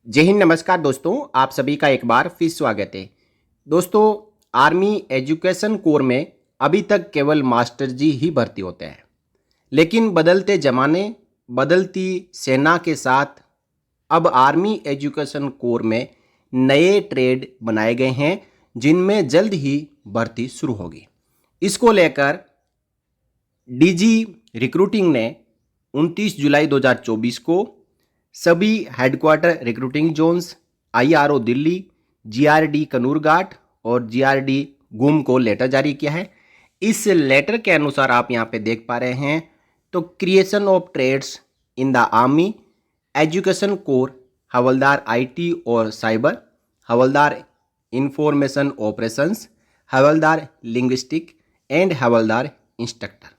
जय हिंद, नमस्कार दोस्तों। आप सभी का एक बार फिर स्वागत है। दोस्तों, आर्मी एजुकेशन कोर में अभी तक केवल मास्टर जी ही भर्ती होते हैं, लेकिन बदलते ज़माने, बदलती सेना के साथ अब आर्मी एजुकेशन कोर में नए ट्रेड बनाए गए हैं, जिनमें जल्द ही भर्ती शुरू होगी। इसको लेकर डीजी रिक्रूटिंग ने 29 जुलाई 2024 को सभी headquarter recruiting zones, IRO Delhi, GRD Kunraghat और जीआरडी गुम को लेटर जारी किया है। इस लेटर के अनुसार आप यहाँ पे देख पा रहे हैं, तो creation of trades in the army education corps, हवलदार आईटी और साइबर, हवलदार इंफॉर्मेशन ऑपरेशंस, हवलदार लिंग्विस्टिक एंड हवलदार इंस्ट्रक्टर।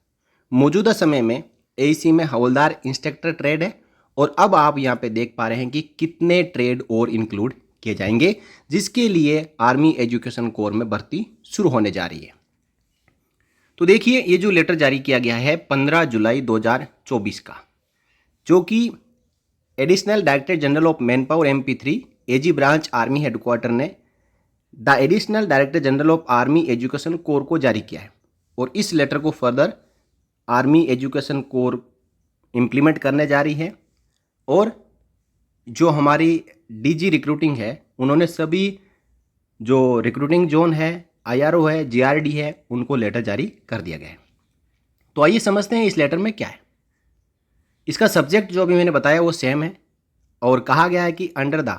मौजूदा समय में एसी में हवलदार इंस्ट्रक्टर ट्रेड है, और अब आप यहाँ पे देख पा रहे हैं कि कितने ट्रेड और इंक्लूड किए जाएंगे, जिसके लिए आर्मी एजुकेशन कोर में भर्ती शुरू होने जा रही है। तो देखिए, ये जो लेटर जारी किया गया है 15 जुलाई 2024 का, जो कि additional director general of manpower MP3 AG branch army headquarter ने the additional director general of army education corps को जारी किया है। और इस लेटर को further army education corps implement करने जा रही है। और जो हमारी डीजी रिक्रूटिंग है, उन्होंने सभी जो रिक्रूटिंग जोन है, आईआरओ है, जीआरडी है, उनको लेटर जारी कर दिया गया है। तो आइए समझते हैं इस लेटर में क्या है। इसका सब्जेक्ट जो अभी मैंने बताया वो सेम है, और कहा गया है कि under the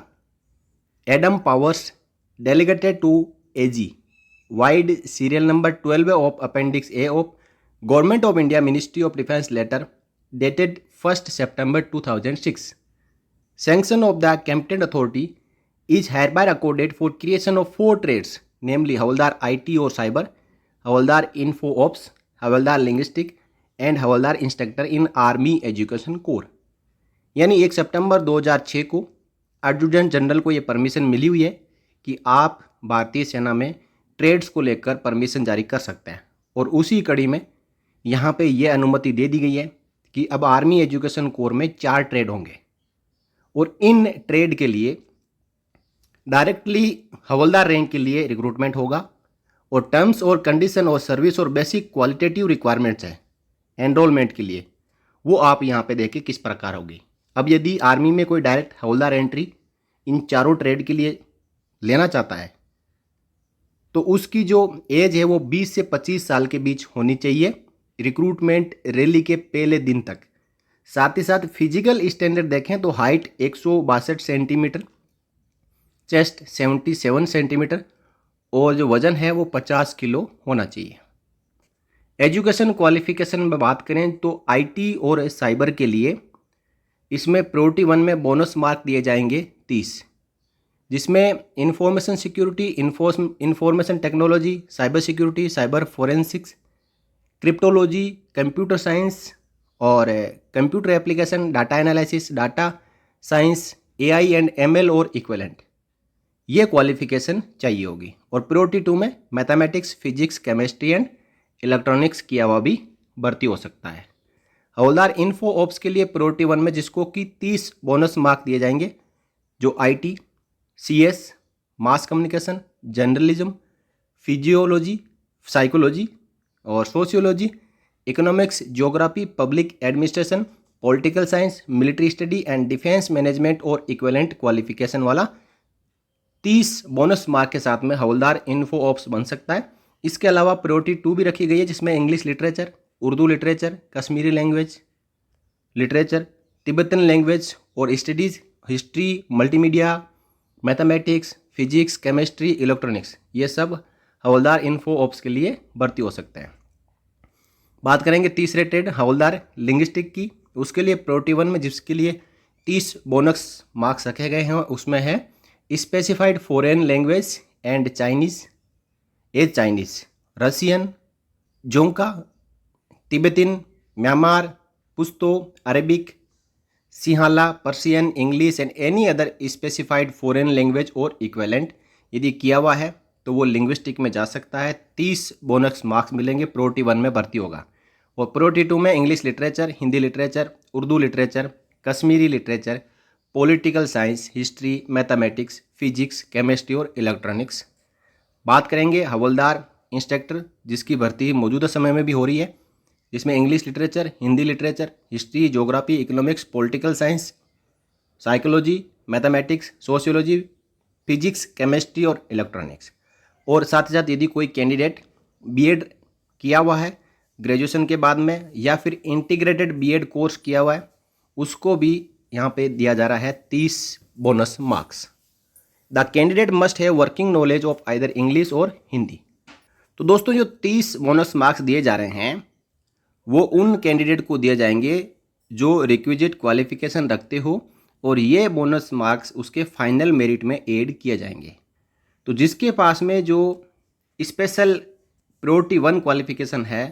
adm powers delegated to AG vide serial number 12 of appendix A of government of India ministry of defence letter dated 1st September 2006. Sanction of the competent authority is hereby accorded for creation of 4 trades, namely Havaldar IT or Cyber, Havaldar Info Ops, Havaldar Linguistic and Havaldar Instructor in Army Education Corps। यानी 1 सितंबर 2006 को adjutant general को ये permission मिली हुई है कि आप भारतीय सेना में ट्रेड्स को लेकर परमिशन जारी कर सकते हैं। और उसी कड़ी में यहाँ पे ये अनुमति दे दी गई है कि अब आर्मी एजुकेशन कोर में 4 ट्रेड होंगे, और इन ट्रेड के लिए डायरेक्टली हवलदार रैंक के लिए रिक्रूटमेंट होगा। और टर्म्स और कंडीशन और सर्विस और बेसिक क्वालिटेटिव रिक्वायरमेंट्स हैं एनरोलमेंट के लिए, वो आप यहाँ पे देखिए किस प्रकार होगी। अब यदि आर्मी में कोई डायरेक्ट हवलदार एंट्री इन चारों ट्रेड के लिए लेना चाहता है, तो उसकी जो एज है वो 20 से 25 साल के बीच होनी चाहिए रिक्रूटमेंट रैली के पहले दिन तक। साथ ही साथ फिजिकल स्टैंडर्ड देखें तो हाइट 162 सेंटीमीटर, चेस्ट 77 सेंटीमीटर, और जो वजन है वो 50 किलो होना चाहिए। एजुकेशन क्वालिफिकेशन में बात करें तो आईटी और साइबर के लिए इसमें प्रायोरिटी 1 में बोनस मार्क दिए जाएंगे 30, जिसमें information security, information technology, cyber security, cyber forensics, cryptology, computer science और computer application, data analysis, data science, AI and ML और इक्विवेलेंट, ये क्वालिफिकेशन चाहिए होगी। और प्रायोरिटी 2 में mathematics, physics, chemistry and electronics किया हुआ भी भर्ती हो सकता है। हवलदार इन्फो ऑप्स के लिए प्रायोरिटी 1 में, जिसको कि 30 बोनस मार्क दिए जाएंगे, जो IT, CS, mass communication, journalism, physiology, psychology और sociology, economics, geography, public administration, political science, military study and defence management और इक्विवेलेंट क्वालिफिकेशन वाला 30 बोनस मार्क के साथ में हवलदार इन्फो ऑप्स बन सकता है। इसके अलावा प्रायोरिटी 2 भी रखी गई है, जिसमें English literature, Urdu literature, Kashmiri language literature, Tibetan language और studies, history, multimedia, mathematics, physics, chemistry, electronics, ये सब हवलदार इन्फो ऑप्स के लिए भर्ती हो सकते हैं। बात करेंगे तीसरे ट्रेड हवलदार लिंग्विस्टिक की। उसके लिए प्रायोरिटी 1 में, जिसके लिए 30 बोनस मार्क्स रखे गए हैं, उसमें है specified foreign language and Chinese as Chinese, Russian, Dzongkha, Tibetan, Myanmar, Pashto, Arabic, Sinhala, Persian, English and any other specified foreign language और इक्विवेलेंट यदि किया हुआ है तो वो लिंग्विस्टिक में जा सकता है। 30 बोनस मार्क्स मिलेंगे, प्रायोरिटी 1 में भर्ती होगा। और प्रायोरिटी 2 में English literature, Hindi literature, Urdu literature, Kashmiri literature, political science, history, mathematics, physics, chemistry और इलेक्ट्रॉनिक्स। बात करेंगे हवलदार इंस्ट्रक्टर, जिसकी भर्ती मौजूदा समय में भी हो रही है, जिसमें English literature, Hindi literature, history, geography, economics, political science, psychology, mathematics, sociology, physics, chemistry और इलेक्ट्रॉनिक्स। और साथ ही साथ यदि कोई कैंडिडेट बीएड किया हुआ है ग्रेजुएशन के बाद में या फिर इंटीग्रेटेड बीएड कोर्स किया हुआ है, उसको भी यहाँ पे दिया जा रहा है 30 bonus marks. The candidate must have working knowledge of either English और हिंदी। तो दोस्तों जो 30 बोनस मार्क्स दिए जा रहे हैं वो उन कैंडिडेट को दिए जाएंगे जो रिक्विजिट क्वालिफिकेशन रखते हो, और ये बोनस मार्क्स उसके फाइनल मेरिट में ऐड किए जाएंगे। तो जिसके पास में जो स्पेशल प्रायोरिटी 1 क्वालिफिकेशन है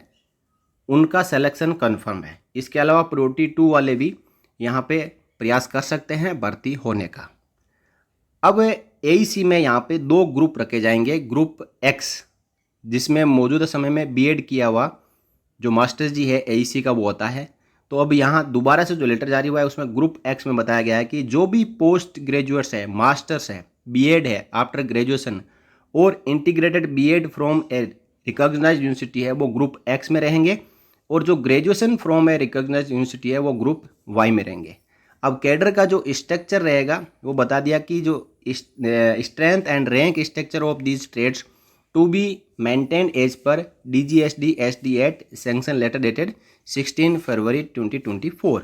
उनका सिलेक्शन कंफर्म है। इसके अलावा प्रायोरिटी 2 वाले भी यहाँ पे प्रयास कर सकते हैं भर्ती होने का। अब एईसी में यहाँ पे 2 ग्रुप रखे जाएंगे। ग्रुप एक्स, जिसमें मौजूदा समय में बीएड किया हुआ जो मास्टर्स जी है एईसी का वो होता है। तो अब यहाँ दोबारा से जो लेटर जारी हुआ है उसमें ग्रुप एक्स में बताया गया है कि जो भी पोस्ट ग्रेजुएट्स है, मास्टर्स है, बीएड है आफ्टर ग्रेजुएशन और integrated B Ed from a recognised university है वो ग्रुप एक्स में रहेंगे, और जो graduation from a recognised university है वो ग्रुप वाई में रहेंगे। अब कैडर का जो स्ट्रक्चर रहेगा वो बता दिया कि जो strength and rank structure of these trades to be maintain as पर DGSD SD at sanction letter dated 16 February 2024।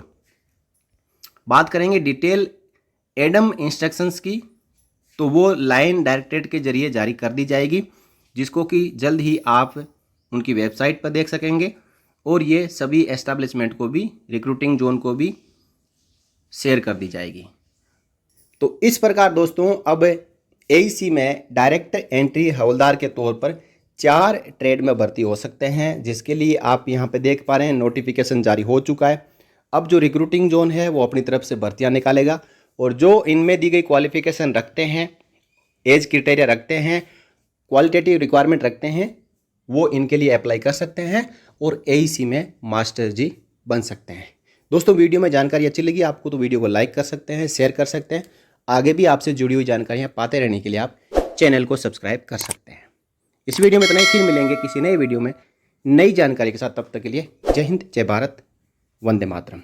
बात करेंगे डिटेल एडम इंस्ट्रक्शंस की, तो वो लाइन डायरेक्टरेट के जरिए जारी कर दी जाएगी, जिसको कि जल्द ही आप उनकी वेबसाइट पर देख सकेंगे, और ये सभी एस्टैब्लिशमेंट को भी, रिक्रूटिंग जोन को भी शेयर कर दी जाएगी। तो इस प्रकार दोस्तों अब एईसी में डायरेक्ट एंट्री हवलदार के तौर पर 4 ट्रेड में भर्ती हो सकते हैं, जिसके लिए आप यहाँ पे देख पा रहे हैं नोटिफिकेशन जारी हो चुका है। अब जो रिक्रूटिंग जोन है वो अपनी तरफ से भर्तियाँ निकालेगा, और जो इनमें दी गई क्वालिफिकेशन रखते हैं, एज क्राइटेरिया रखते हैं, क्वालिटेटिव रिक्वायरमेंट रखते हैं, वो इनके लिए अप्लाई कर सकते हैं और एईसी में मास्टर जी बन सकते हैं। दोस्तों वीडियो में जानकारी अच्छी लगी आपको तो वीडियो को लाइक कर सकते हैं, शेयर कर सकते हैं। आगे भी आपसे जुड़ी हुई जानकारियाँ पाते रहने के लिए आप चैनल को सब्सक्राइब कर सकते हैं। इस वीडियो में इतना ही, फिर मिलेंगे किसी नए वीडियो में नई जानकारी के साथ। तब तक के लिए जय हिंद, जय भारत, वंदे मातरम।